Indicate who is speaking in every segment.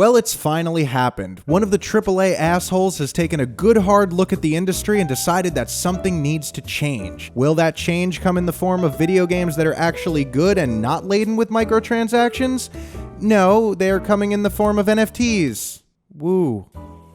Speaker 1: Well, it's finally happened. One of the AAA assholes has taken a good hard look at the industry and decided that something needs to change. Will that change come in the form of video games that are actually good and not laden with microtransactions? No, they are coming in the form of NFTs. Woo.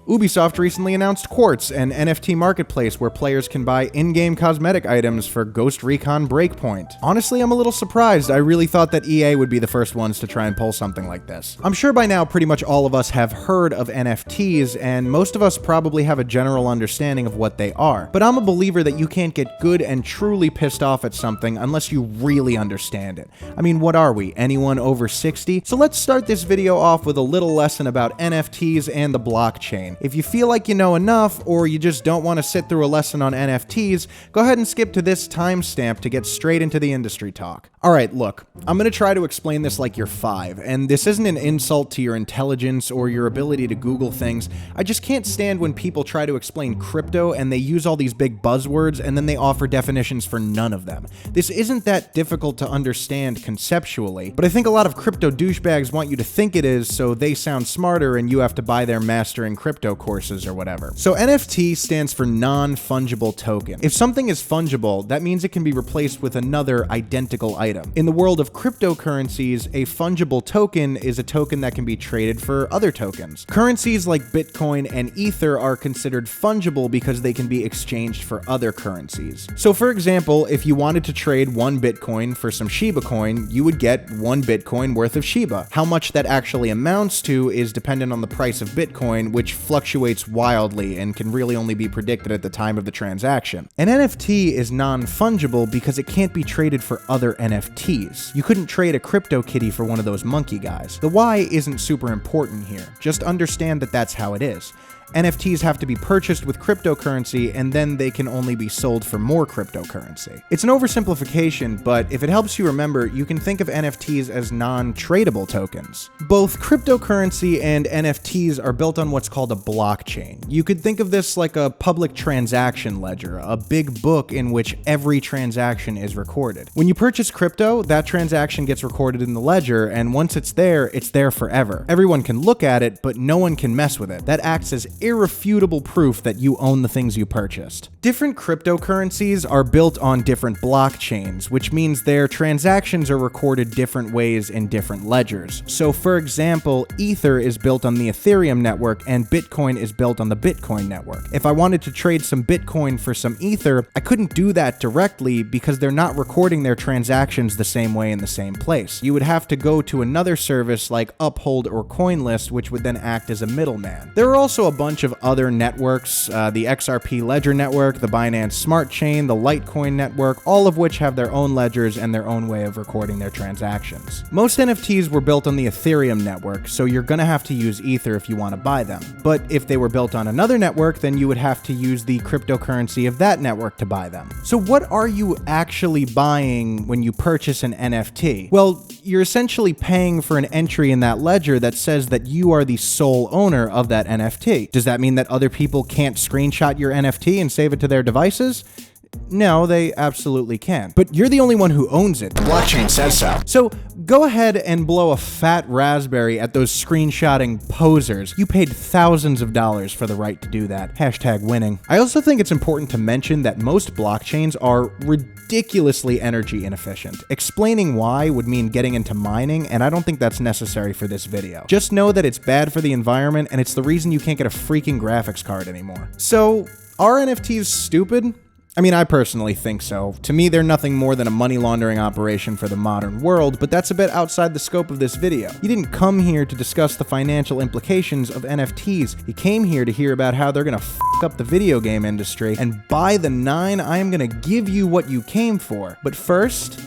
Speaker 1: Ubisoft recently announced Quartz, an NFT marketplace where players can buy in-game cosmetic items for Ghost Recon Breakpoint. Honestly, I'm a little surprised. I really thought that EA would be the first ones to try and pull something like this. I'm sure by now pretty much all of us have heard of NFTs, and most of us probably have a general understanding of what they are. But I'm a believer that you can't get good and truly pissed off at something unless you really understand it. I mean, what are we? Anyone over 60? So let's start this video off with a little lesson about NFTs and the blockchain. If you feel like you know enough, or you just don't want to sit through a lesson on NFTs, go ahead and skip to this timestamp to get straight into the industry talk. Alright, look, I'm gonna try to explain this like you're 5, and this isn't an insult to your intelligence or your ability to Google things. I just can't stand when people try to explain crypto and they use all these big buzzwords and then they offer definitions for none of them. This isn't that difficult to understand conceptually, but I think a lot of crypto douchebags want you to think it is so they sound smarter and you have to buy their mastering crypto courses or whatever. So NFT stands for non-fungible token. If something is fungible, that means it can be replaced with another identical item. In the world of cryptocurrencies, a fungible token is a token that can be traded for other tokens. Currencies like Bitcoin and Ether are considered fungible because they can be exchanged for other currencies. So for example, if you wanted to trade 1 Bitcoin for some Shiba coin, you would get 1 Bitcoin worth of Shiba. How much that actually amounts to is dependent on the price of Bitcoin, which fluctuates wildly and can really only be predicted at the time of the transaction. An NFT is non-fungible because it can't be traded for other NFTs. You couldn't trade a CryptoKitty for one of those monkey guys. The why isn't super important here. Just understand that that's how it is. NFTs have to be purchased with cryptocurrency, and then they can only be sold for more cryptocurrency. It's an oversimplification, but if it helps you remember, you can think of NFTs as non-tradable tokens. Both cryptocurrency and NFTs are built on what's called a blockchain. You could think of this like a public transaction ledger, a big book in which every transaction is recorded. When you purchase crypto, that transaction gets recorded in the ledger, and once it's there forever. Everyone can look at it, but no one can mess with it. That acts as irrefutable proof that you own the things you purchased. Different cryptocurrencies are built on different blockchains, which means their transactions are recorded different ways in different ledgers. So for example, Ether is built on the Ethereum network and Bitcoin is built on the Bitcoin network. If I wanted to trade some Bitcoin for some Ether, I couldn't do that directly because they're not recording their transactions the same way in the same place. You would have to go to another service like Uphold or CoinList, which would then act as a middleman. There are also a bunch of other networks, the XRP Ledger network, the Binance Smart Chain, the Litecoin network, all of which have their own ledgers and their own way of recording their transactions. Most NFTs were built on the Ethereum network, so you're gonna have to use Ether if you want to buy them. But if they were built on another network, then you would have to use the cryptocurrency of that network to buy them. So what are you actually buying when you purchase an NFT? Well, you're essentially paying for an entry in that ledger that says that you are the sole owner of that NFT. Does that mean that other people can't screenshot your NFT and save it to their devices? No, they absolutely can. But you're the only one who owns it. The blockchain says so. So go ahead and blow a fat raspberry at those screenshotting posers. You paid thousands of dollars for the right to do that. Hashtag winning. I also think it's important to mention that most blockchains are ridiculously energy inefficient. Explaining why would mean getting into mining, and I don't think that's necessary for this video. Just know that it's bad for the environment, and it's the reason you can't get a freaking graphics card anymore. So, are NFTs stupid? I mean, I personally think so. To me, they're nothing more than a money laundering operation for the modern world, but that's a bit outside the scope of this video. You didn't come here to discuss the financial implications of NFTs. You came here to hear about how they're gonna f up the video game industry, and by the 9, I am gonna give you what you came for. But first,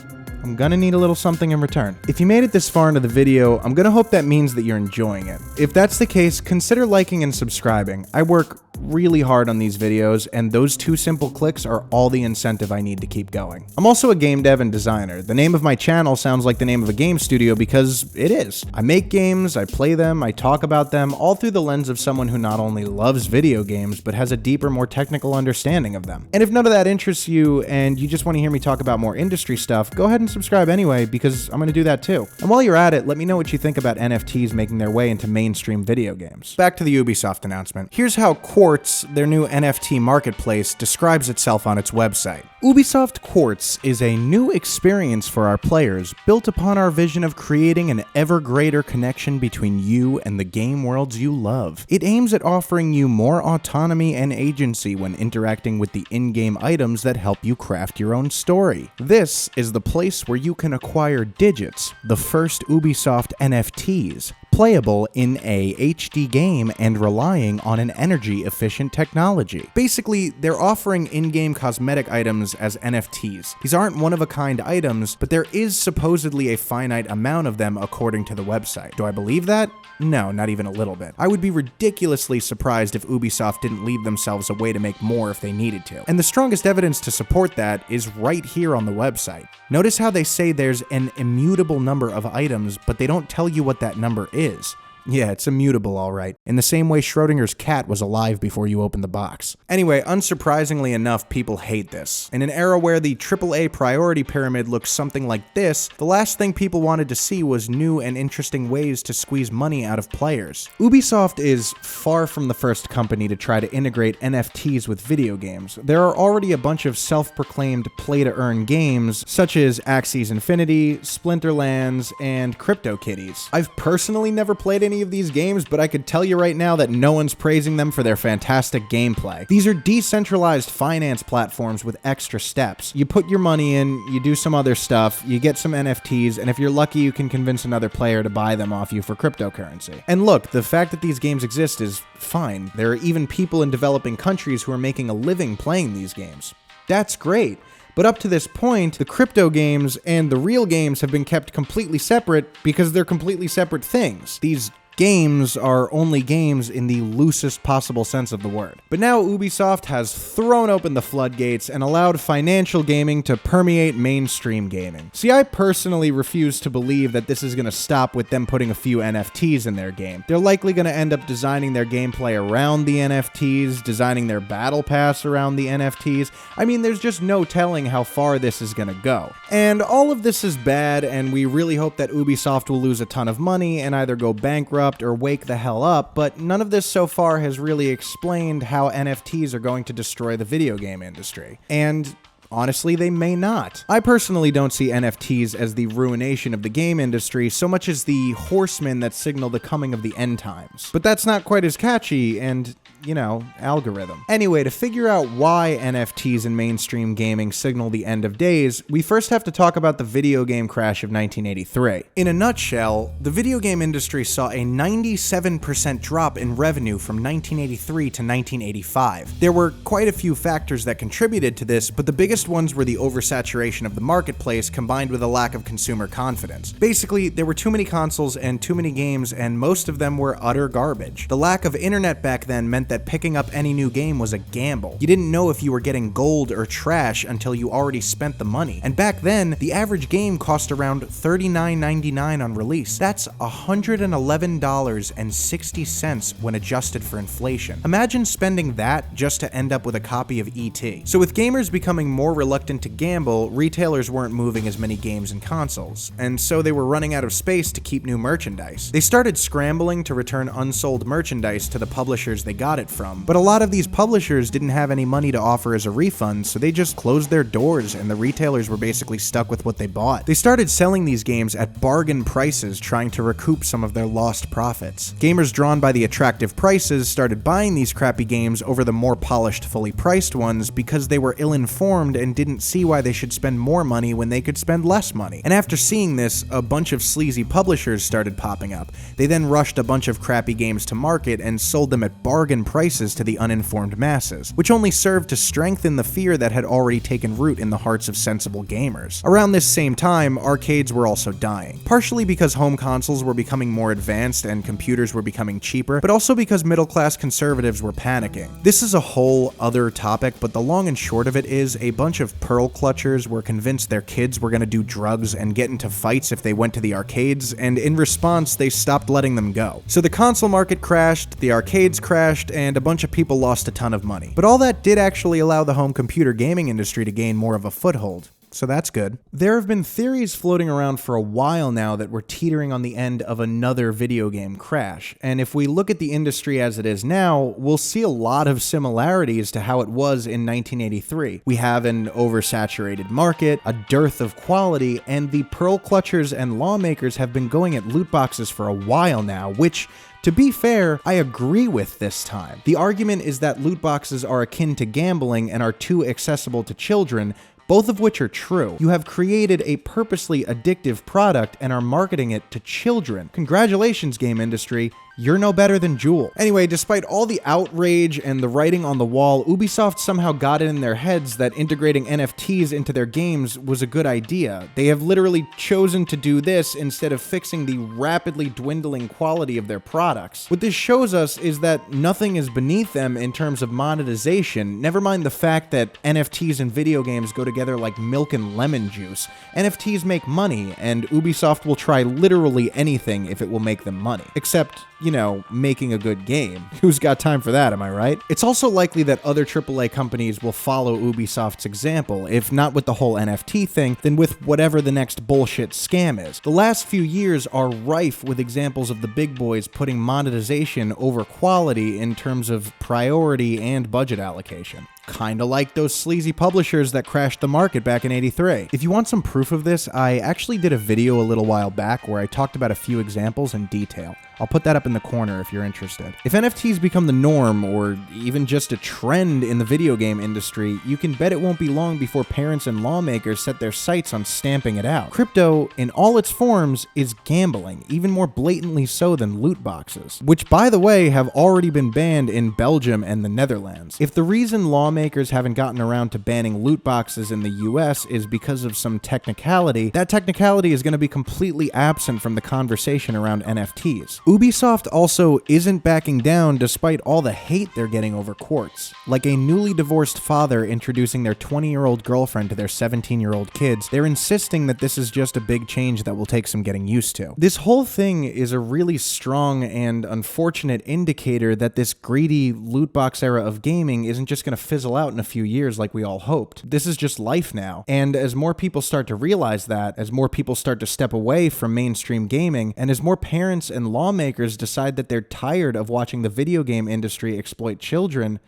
Speaker 1: I'm gonna need a little something in return. If you made it this far into the video, I'm gonna hope that means that you're enjoying it. If that's the case, consider liking and subscribing. I work really hard on these videos, and those 2 simple clicks are all the incentive I need to keep going. I'm also a game dev and designer. The name of my channel sounds like the name of a game studio because it is. I make games, I play them, I talk about them, all through the lens of someone who not only loves video games, but has a deeper, more technical understanding of them. And if none of that interests you and you just want to hear me talk about more industry stuff, go ahead and subscribe anyway, because I'm going to do that too. And while you're at it, let me know what you think about NFTs making their way into mainstream video games. Back to the Ubisoft announcement. Here's how Quartz, their new NFT marketplace, describes itself on its website. Ubisoft Quartz is a new experience for our players, built upon our vision of creating an ever greater connection between you and the game worlds you love. It aims at offering you more autonomy and agency when interacting with the in-game items that help you craft your own story. This is the place where you can acquire Digits, the first Ubisoft NFTs, playable in a HD game and relying on an energy-efficient technology. Basically, they're offering in-game cosmetic items as NFTs. These aren't one-of-a-kind items, but there is supposedly a finite amount of them according to the website. Do I believe that? No, not even a little bit. I would be ridiculously surprised if Ubisoft didn't leave themselves a way to make more if they needed to. And the strongest evidence to support that is right here on the website. Notice how they say there's an immutable number of items, but they don't tell you what that number is. Yeah, it's immutable, all right. In the same way Schrodinger's cat was alive before you opened the box. Anyway, unsurprisingly enough, people hate this. In an era where the AAA priority pyramid looks something like this, the last thing people wanted to see was new and interesting ways to squeeze money out of players. Ubisoft is far from the first company to try to integrate NFTs with video games. There are already a bunch of self-proclaimed play-to-earn games, such as Axie's Infinity, Splinterlands, and CryptoKitties. I've personally never played any of these games, but I could tell you right now that no one's praising them for their fantastic gameplay. These are decentralized finance platforms with extra steps. You put your money in, you do some other stuff, you get some NFTs, and if you're lucky, you can convince another player to buy them off you for cryptocurrency. And look, the fact that these games exist is fine. There are even people in developing countries who are making a living playing these games. That's great. But up to this point, the crypto games and the real games have been kept completely separate because they're completely separate things. These games are only games in the loosest possible sense of the word. But now Ubisoft has thrown open the floodgates and allowed financial gaming to permeate mainstream gaming. See, I personally refuse to believe that this is going to stop with them putting a few NFTs in their game. They're likely going to end up designing their gameplay around the NFTs, designing their battle pass around the NFTs. I mean, there's just no telling how far this is going to go. And all of this is bad, and we really hope that Ubisoft will lose a ton of money and either go bankrupt or wake the hell up, but none of this so far has really explained how NFTs are going to destroy the video game industry. And honestly, they may not. I personally don't see NFTs as the ruination of the game industry so much as the horsemen that signal the coming of the end times. But that's not quite as catchy and, you know, algorithm. Anyway, to figure out why NFTs in mainstream gaming signal the end of days, we first have to talk about the video game crash of 1983. In a nutshell, the video game industry saw a 97% drop in revenue from 1983 to 1985. There were quite a few factors that contributed to this, but the biggest ones were the oversaturation of the marketplace combined with a lack of consumer confidence. Basically, there were too many consoles and too many games, and most of them were utter garbage. The lack of internet back then meant that picking up any new game was a gamble. You didn't know if you were getting gold or trash until you already spent the money. And back then, the average game cost around $39.99 on release. That's $111.60 when adjusted for inflation. Imagine spending that just to end up with a copy of E.T. So with gamers becoming more reluctant to gamble, retailers weren't moving as many games and consoles, and so they were running out of space to keep new merchandise. They started scrambling to return unsold merchandise to the publishers they got it from, but a lot of these publishers didn't have any money to offer as a refund, so they just closed their doors and the retailers were basically stuck with what they bought. They started selling these games at bargain prices, trying to recoup some of their lost profits. Gamers drawn by the attractive prices started buying these crappy games over the more polished, fully priced ones because they were ill-informed and didn't see why they should spend more money when they could spend less money. And after seeing this, a bunch of sleazy publishers started popping up. They then rushed a bunch of crappy games to market and sold them at bargain prices to the uninformed masses, which only served to strengthen the fear that had already taken root in the hearts of sensible gamers. Around this same time, arcades were also dying, partially because home consoles were becoming more advanced and computers were becoming cheaper, but also because middle-class conservatives were panicking. This is a whole other topic, but the long and short of it is a bunch of pearl clutchers were convinced their kids were going to do drugs and get into fights if they went to the arcades, and in response, they stopped letting them go. So the console market crashed, the arcades crashed, and a bunch of people lost a ton of money. But all that did actually allow the home computer gaming industry to gain more of a foothold. So that's good. There have been theories floating around for a while now that we're teetering on the end of another video game crash. And if we look at the industry as it is now, we'll see a lot of similarities to how it was in 1983. We have an oversaturated market, a dearth of quality, and the pearl clutchers and lawmakers have been going at loot boxes for a while now, which, to be fair, I agree with this time. The argument is that loot boxes are akin to gambling and are too accessible to children, both of which are true. You have created a purposely addictive product and are marketing it to children. Congratulations, game industry. You're no better than Juul. Anyway, despite all the outrage and the writing on the wall, Ubisoft somehow got it in their heads that integrating NFTs into their games was a good idea. They have literally chosen to do this instead of fixing the rapidly dwindling quality of their products. What this shows us is that nothing is beneath them in terms of monetization, never mind the fact that NFTs and video games go together like milk and lemon juice. NFTs make money, and Ubisoft will try literally anything if it will make them money. Except, you know, making a good game. Who's got time for that, am I right? It's also likely that other AAA companies will follow Ubisoft's example, if not with the whole NFT thing, then with whatever the next bullshit scam is. The last few years are rife with examples of the big boys putting monetization over quality in terms of priority and budget allocation. Kinda like those sleazy publishers that crashed the market back in '83. If you want some proof of this, I actually did a video a little while back where I talked about a few examples in detail. I'll put that up in the corner if you're interested. If NFTs become the norm, or even just a trend in the video game industry, you can bet it won't be long before parents and lawmakers set their sights on stamping it out. Crypto, in all its forms, is gambling, even more blatantly so than loot boxes, which, by the way, have already been banned in Belgium and the Netherlands. If the reason lawmakers haven't gotten around to banning loot boxes in the US is because of some technicality, that technicality is going to be completely absent from the conversation around NFTs. Ubisoft also isn't backing down despite all the hate they're getting over Quartz. Like a newly divorced father introducing their 20-year-old girlfriend to their 17-year-old kids, they're insisting that this is just a big change that will take some getting used to. This whole thing is a really strong and unfortunate indicator that this greedy loot box era of gaming isn't just going to fizzle out in a few years like we all hoped. This is just life now. And as more people start to realize that, as more people start to step away from mainstream gaming, and as more parents and lawmakers decide that they're tired of watching the video game industry exploit children,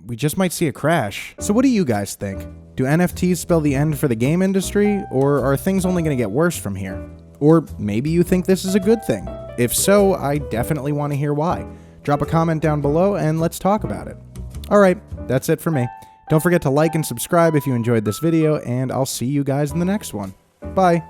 Speaker 1: we just might see a crash. So what do you guys think? Do NFTs spell the end for the game industry, or are things only going to get worse from here? Or maybe you think this is a good thing. If so, I definitely want to hear why. Drop a comment down below and let's talk about it. Alright, that's it for me. Don't forget to like and subscribe if you enjoyed this video, and I'll see you guys in the next one. Bye!